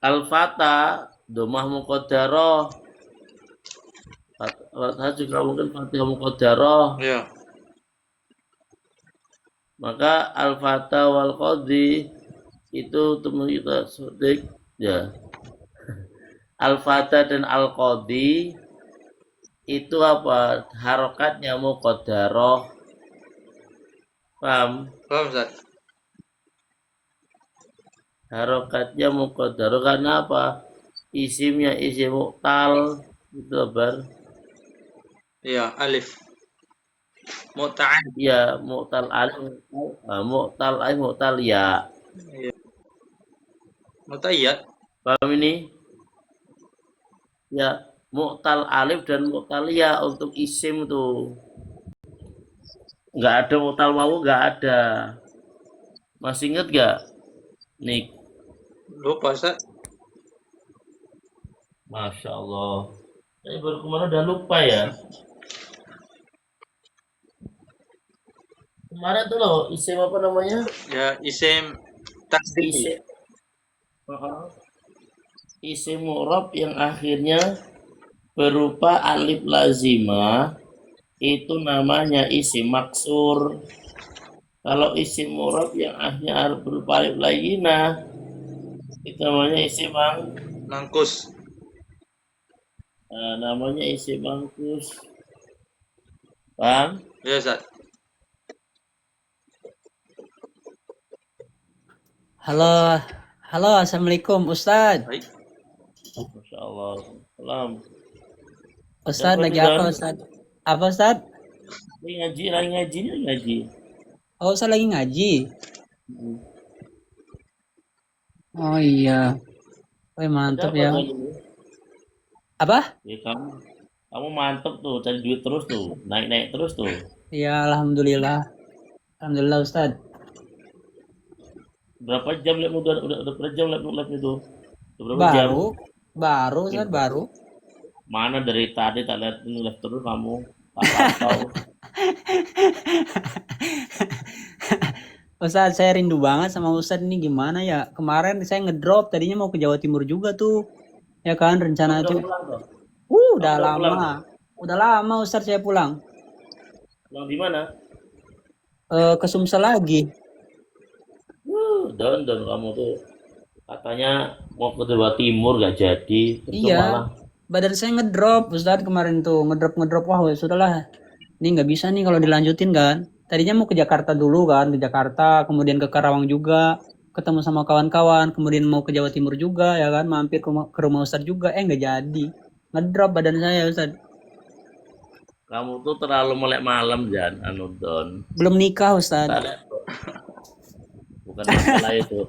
[SPEAKER 1] al-fatah domah muqaddarah. Fatah juga mungkin fatihah muqaddarah.
[SPEAKER 2] Ya.
[SPEAKER 1] Maka al-fatah wal qadhi itu teman kita sodik ya. Al-fatah dan al-qadhi itu apa? Harokatnya muqaddarah. Paham?
[SPEAKER 2] Paham, Ustaz?
[SPEAKER 1] Harokatnya muqaddarah karena apa? Isimnya isim mu'tal itu bar.
[SPEAKER 2] Ya, alif. Muta'an.
[SPEAKER 1] Ya mu'tal alif, mu'tal alif, mu'tal ya.
[SPEAKER 2] Ya. Mutayyad.
[SPEAKER 1] Paham ini? Ya mu'tal alif dan mu'tal ya untuk isim tuh. Nggak ada mu'tal wawu, nggak ada. Masih inget nggak? Nik.
[SPEAKER 2] Lupa, Ustaz.
[SPEAKER 1] Masya Allah. Saya baru kemarin udah lupa ya. Kemarin tuh loh, isim apa namanya?
[SPEAKER 2] Ya, isim tasdiri.
[SPEAKER 1] Isim, isim mu'rab yang akhirnya berupa alif lazimah itu namanya isim maksur. Kalau isim mu'rab yang akhirnya berupa alif layyinah itu namanya isim
[SPEAKER 2] Mangkus.
[SPEAKER 1] namanya isim mangkus. Paham?
[SPEAKER 2] Ya, Ustaz.
[SPEAKER 3] Halo, halo, assalamualaikum Ustadz.
[SPEAKER 2] Baik.
[SPEAKER 1] Masya Allah. Salam.
[SPEAKER 3] Ustadz
[SPEAKER 1] Siapa
[SPEAKER 3] lagi
[SPEAKER 1] itu,
[SPEAKER 3] apa
[SPEAKER 1] Dan?
[SPEAKER 3] Ustadz? Apa Ustadz?
[SPEAKER 1] Lagi ngaji.
[SPEAKER 3] Oh Ustadz lagi ngaji.
[SPEAKER 1] Hmm.
[SPEAKER 3] Oh iya, wih
[SPEAKER 1] Ada
[SPEAKER 3] mantap
[SPEAKER 1] apa
[SPEAKER 3] ya.
[SPEAKER 1] Dan ini?
[SPEAKER 3] Apa?
[SPEAKER 1] Ya, kamu mantep tuh, cari duit terus tuh, naik terus tuh.
[SPEAKER 3] Ya alhamdulillah, alhamdulillah Ustadz.
[SPEAKER 1] Berapa jam live udah berapa jam live itu? Udah berapa jam?
[SPEAKER 3] Baru Ustadz
[SPEAKER 1] Ih,
[SPEAKER 3] baru.
[SPEAKER 1] mana dari tadi tak lihat live terus kamu, tak pantau.
[SPEAKER 3] Ustadz saya rindu banget sama Ustadz ini gimana ya? Kemarin saya ngedrop, tadinya mau ke Jawa Timur juga tuh, ya kan rencana
[SPEAKER 1] Kamu udah
[SPEAKER 3] itu.
[SPEAKER 1] pulang tuh?
[SPEAKER 3] Udah
[SPEAKER 1] Kamu udah pulang?
[SPEAKER 3] lama, udah lama Ustadz saya pulang.
[SPEAKER 1] Pulang di mana?
[SPEAKER 3] Ke Sumsel lagi.
[SPEAKER 1] Don kamu tuh katanya mau ke Jawa Timur gak jadi, terus
[SPEAKER 3] Iya,
[SPEAKER 1] malah
[SPEAKER 3] badan saya ngedrop Ustadz kemarin tuh ngedrop wah ya sudahlah ini nggak bisa nih kalau dilanjutin kan. Tadinya mau ke Jakarta dulu kan, ke Jakarta kemudian ke Karawang juga ketemu sama kawan-kawan, kemudian mau ke Jawa Timur juga ya kan, mampir ke rumah Ustadz juga nggak jadi, ngedrop badan saya Ustadz.
[SPEAKER 1] kamu tuh terlalu melek malam Jan, Don.
[SPEAKER 3] Belum nikah Ustadz.
[SPEAKER 1] Tak lihat tuh. Bukan masalah itu.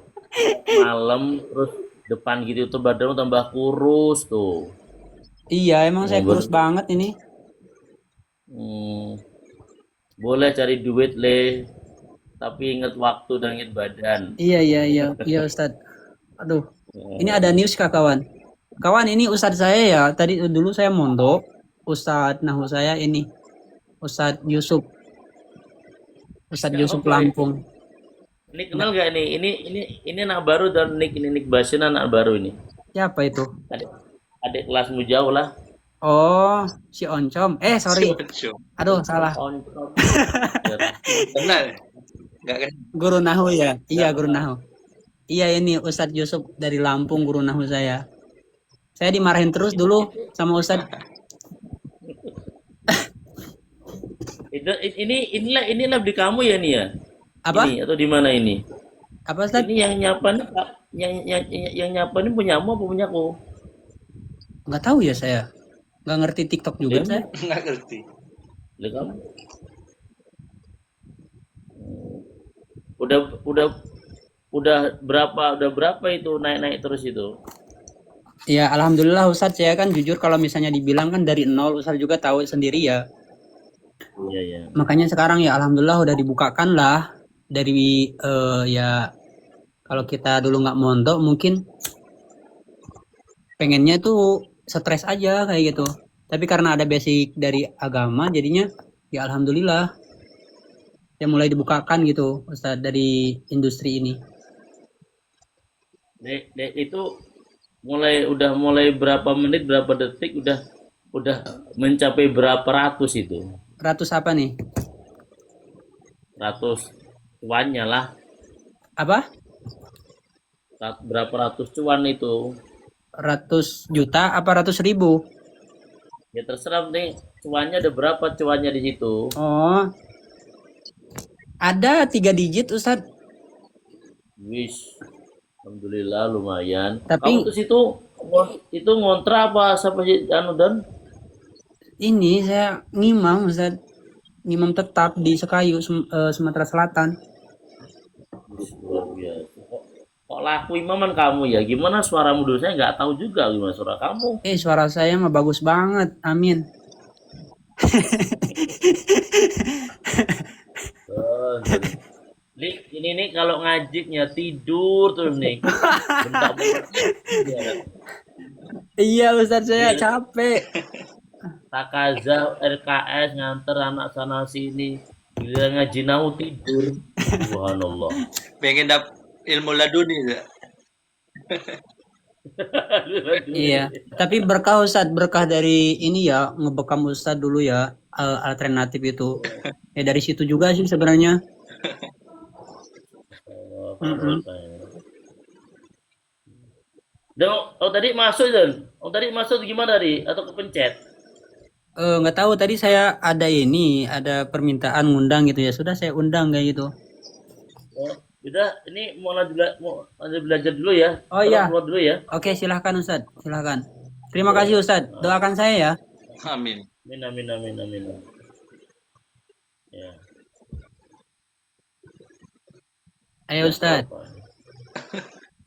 [SPEAKER 1] Malam terus depan gitu tuh badanmu tambah kurus tuh.
[SPEAKER 3] Iya emang saya
[SPEAKER 1] Ngobrol.
[SPEAKER 3] kurus banget ini.
[SPEAKER 1] Boleh cari duit le, tapi ingat waktu dan ingat badan.
[SPEAKER 3] Iya Ustadz. Aduh, ini ada news kak kawan. Kawan ini Ustadz saya ya, tadi dulu saya mondok, Ustadz Nahu saya ini, Ustadz Yusuf
[SPEAKER 1] Siapa
[SPEAKER 3] Lampung.
[SPEAKER 1] Ini kenal gak nih? Ini anak baru dan Nick Basin anak baru ini.
[SPEAKER 3] Siapa itu?
[SPEAKER 1] Adik kelasmu jauh lah.
[SPEAKER 3] Oh, si Oncom. Sorry. Aduh, salah.
[SPEAKER 1] Oncom.
[SPEAKER 2] Kenal? Enggak kan?
[SPEAKER 3] Guru Nahu ya? Iya, guru Nahu. Iya, ini Ustadz Yusuf dari Lampung, guru Nahu saya. Saya dimarahin terus dulu sama Ustadz.
[SPEAKER 1] Ini lab di kamu ya nih ya?
[SPEAKER 3] Apa?
[SPEAKER 1] Ini atau di mana ini?
[SPEAKER 3] Apa Ustadz?
[SPEAKER 1] Ini yang nyapa nih, yang nyapa ini punyamu apa punyaku?
[SPEAKER 3] Nggak tahu ya saya. Nggak ngerti TikTok juga saya.
[SPEAKER 2] Enggak ngerti.
[SPEAKER 1] Lihat kamu. Udah Udah berapa itu naik-naik terus itu?
[SPEAKER 3] Ya alhamdulillah Ustadz, saya kan jujur kalau misalnya dibilang kan dari nol, Ustadz juga tahu sendiri ya.
[SPEAKER 1] Iya, ya.
[SPEAKER 3] Makanya sekarang ya alhamdulillah udah dibukakan lah dari ya kalau kita dulu nggak mondok mungkin pengennya tuh stres aja kayak gitu. Tapi karena ada basic dari agama jadinya ya alhamdulillah ya mulai dibukakan gitu Ustadz dari industri ini.
[SPEAKER 1] Dek, itu udah mulai berapa menit, berapa detik udah mencapai berapa ratus itu?
[SPEAKER 3] Ratus apa nih?
[SPEAKER 1] Ratus cuannya lah.
[SPEAKER 3] Apa?
[SPEAKER 1] Berapa ratus cuan itu?
[SPEAKER 3] Ratus juta apa ratus ribu?
[SPEAKER 1] Ya terserah nih, cuannya ada berapa cuannya di situ?
[SPEAKER 3] Oh, ada 3 digit Ustadz.
[SPEAKER 1] Wish, alhamdulillah lumayan.
[SPEAKER 3] Tapi
[SPEAKER 1] Kamu tuh situ itu ngontrak apa siapa sih anu dan?
[SPEAKER 3] ini saya ngimam Ustadz. Ngimam tetap di Sekayu, Sumatera Selatan.
[SPEAKER 1] Wish, luar biasa. Kok laku imaman kamu ya? Gimana suaramu dulu? Saya nggak tahu juga gimana suara kamu.
[SPEAKER 3] Suara saya mah bagus banget. Amin.
[SPEAKER 1] Oh, ini nih kalau ngajiknya tidur tuh nih. Bentak-bentak.
[SPEAKER 3] Iya Ustadz, saya
[SPEAKER 1] Iya.
[SPEAKER 3] capek.
[SPEAKER 1] Takaza RKS nganter anak sana sini. Giliran ngaji nahu tidur. Subhanallah.
[SPEAKER 2] Pengen dapat ilmu laduni ya.
[SPEAKER 3] Iya, tapi berkah Ustadz, berkah dari ini ya, ngebekam Ustadz dulu ya, alternatif itu. Ya dari situ juga sih sebenarnya. Mm-mm.
[SPEAKER 1] Dan tadi masuk Dan. Tadi masuk gimana tadi? Atau kepencet?
[SPEAKER 3] Nggak tahu tadi saya ada permintaan ngundang gitu ya, sudah saya undang kayak gitu.
[SPEAKER 1] Oh, udah, ini mau lanjut belajar dulu ya.
[SPEAKER 3] Oh iya,
[SPEAKER 1] Keluar dulu ya.
[SPEAKER 3] oke silahkan Ustadz, silahkan. Terima kasih Ustadz, doakan saya ya.
[SPEAKER 2] Amin.
[SPEAKER 1] Amin, amin, amin, amin. Ya.
[SPEAKER 3] Ayo Ustadz.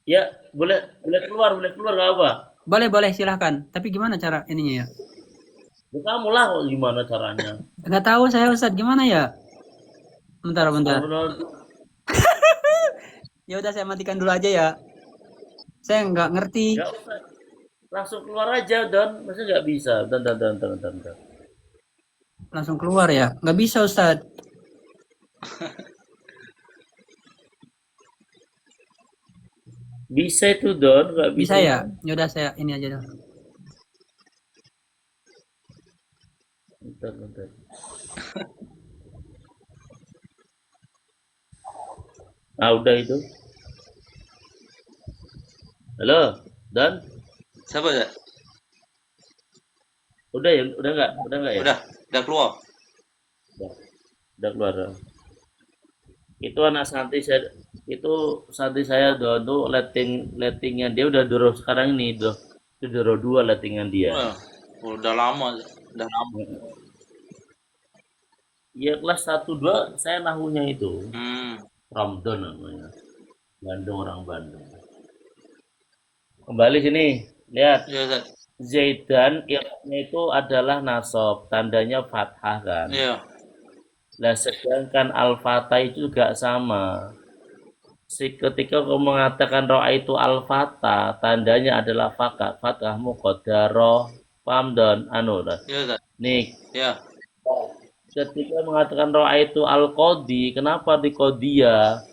[SPEAKER 1] Ya, boleh keluar nggak apa?
[SPEAKER 3] Boleh silahkan. Tapi gimana cara ininya ya?
[SPEAKER 1] Ya, kamu lah kok gimana caranya.
[SPEAKER 3] Nggak tahu saya Ustadz, gimana ya? Bentar. Ya udah saya matikan dulu aja ya. Saya nggak ngerti.
[SPEAKER 1] Nggak usah. Langsung keluar aja, Don. Masa nggak bisa? Bentar.
[SPEAKER 3] Langsung keluar ya? Nggak bisa Ustadz.
[SPEAKER 1] Bisa itu, Don. Nggak
[SPEAKER 3] Bisa ya? Ya udah saya ini aja dong.
[SPEAKER 1] Bentar. Ah, udah itu. Halo, Don.
[SPEAKER 2] Siapa ya?
[SPEAKER 1] Udah ya? Udah nggak ya?
[SPEAKER 2] Udah keluar.
[SPEAKER 1] Udah keluar. Itu anak santri saya Don tuh lettingnya dia udah doro sekarang ini itu doro 2 lettingan dia.
[SPEAKER 2] Udah lama.
[SPEAKER 1] Iya kelas 1 2 saya nahunya itu. Ramdan namanya. Orang Bandung. Kembali sini, lihat.
[SPEAKER 2] Iya, Ustaz.
[SPEAKER 1] Zaidan itu adalah nasab, tandanya fathah kan.
[SPEAKER 2] Iya.
[SPEAKER 1] Nah, sedangkan al-fatah itu juga sama. Ketika kau mengatakan ro'a itu al-fatah, tandanya adalah fathah muqaddarah. Paham Don?
[SPEAKER 2] Iya, Ustaz.
[SPEAKER 1] Nih,
[SPEAKER 2] Iya.
[SPEAKER 1] ketika mengatakan ro'a itu al-qadi, kenapa di qadiyah?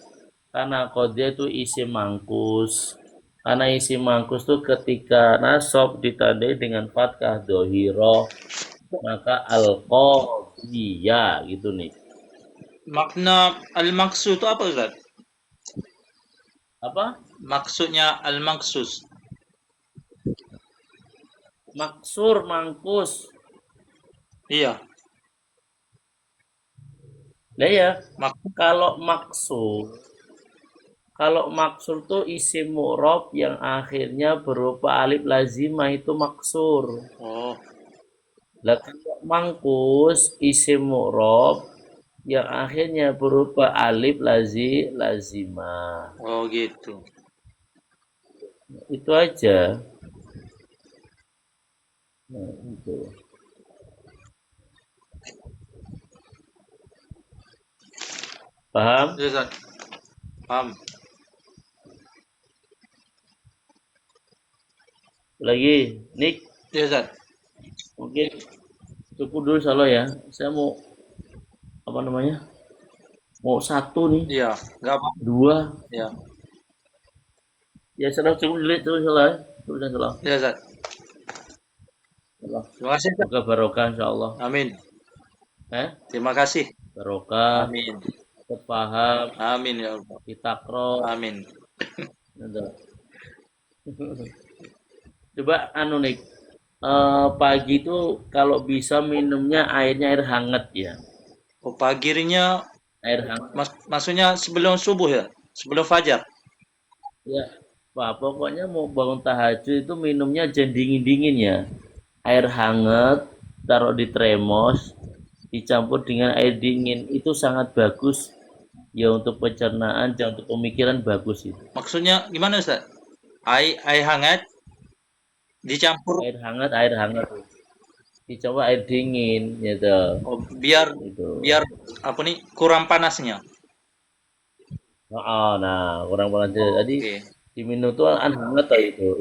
[SPEAKER 1] Karena qadiyah itu isim mangkus. Karena isim mangkus itu ketika nasab ditandai dengan fathah dohiro, maka al-qadiyah gitu nih.
[SPEAKER 2] Makna al-maqsus itu apa, Ustaz?
[SPEAKER 1] Apa?
[SPEAKER 2] Maksudnya al-maqsus.
[SPEAKER 1] Maksur, mangkus.
[SPEAKER 2] Iya.
[SPEAKER 1] Nah ya, kalau maksur tuh isim mu'rab yang akhirnya berupa alif lazimah itu maksur.
[SPEAKER 2] Oh.
[SPEAKER 1] Lah kalau mangkus isim mu'rab yang akhirnya berupa alif lazimah.
[SPEAKER 2] Oh gitu.
[SPEAKER 1] Itu aja. Nah, itu. Paham?
[SPEAKER 2] Ya Ustaz. Paham.
[SPEAKER 1] Lagi, Nick,
[SPEAKER 2] Ya Ustaz.
[SPEAKER 1] mungkin cukup dulu salah ya. Saya mau apa namanya? Mau satu nih,
[SPEAKER 2] Iya, enggak apa.
[SPEAKER 1] dua.
[SPEAKER 2] Ya.
[SPEAKER 1] Ya salah cukup dulu terus salah. Terus salah.
[SPEAKER 2] Ya Ustaz.
[SPEAKER 1] Salah.
[SPEAKER 2] Terima kasih Ustaz.
[SPEAKER 1] Semoga barokah insyaallah.
[SPEAKER 2] Amin.
[SPEAKER 1] Terima
[SPEAKER 2] kasih.
[SPEAKER 1] Barokah,
[SPEAKER 2] Amin.
[SPEAKER 1] cepat paham,
[SPEAKER 2] Amin ya Allah.
[SPEAKER 1] ditakro.
[SPEAKER 2] Amin.
[SPEAKER 1] Coba anu nih, pagi itu kalau bisa minumnya airnya air hangat ya.
[SPEAKER 2] Oh, paginya
[SPEAKER 1] Air hangat.
[SPEAKER 2] maksudnya sebelum subuh ya? Sebelum fajar.
[SPEAKER 1] Ya, Pak, pokoknya mau bangun tahajud itu minumnya jangan dingin-dingin ya. Air hangat, taruh di termos, dicampur dengan air dingin, itu sangat bagus ya untuk pencernaan dan untuk pemikiran bagus itu.
[SPEAKER 2] Maksudnya gimana Ustaz? Air hangat dicampur
[SPEAKER 1] Air hangat, dicoba air dingin gitu.
[SPEAKER 2] oh, biar
[SPEAKER 1] Gitu.
[SPEAKER 2] apa nih kurang panasnya.
[SPEAKER 1] Nah, kurang panas jadi
[SPEAKER 2] Oke.
[SPEAKER 1] diminum tuh hangat itu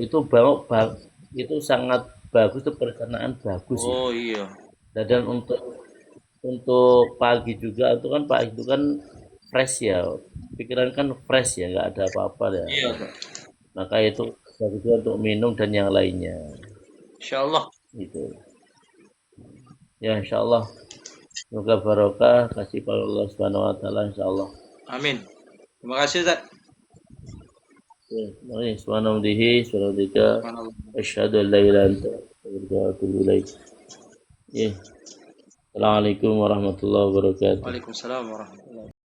[SPEAKER 1] itu sangat bagus untuk pencernaan bagus ya.
[SPEAKER 2] Oh iya.
[SPEAKER 1] Dan untuk pagi juga itu kan pagi itu kan fresh ya, pikiran kan fresh ya, nggak ada apa-apa ya.
[SPEAKER 2] Iya.
[SPEAKER 1] Maka itu bagus juga untuk minum dan yang lainnya.
[SPEAKER 2] Insyaallah.
[SPEAKER 1] Gitu. Ya insyaallah. Semoga barokah kasih pada Allah Subhanahu wa taala insyaallah.
[SPEAKER 2] Amin. Terima kasih Ustaz.
[SPEAKER 1] Mari subhanallahi subhanallah. Asyhadu an la ilaha illa anta astaghfiruka wa atubu ilaik. Assalamualaikum warahmatullahi wabarakatuh.
[SPEAKER 2] Waalaikumsalam warahmatullahi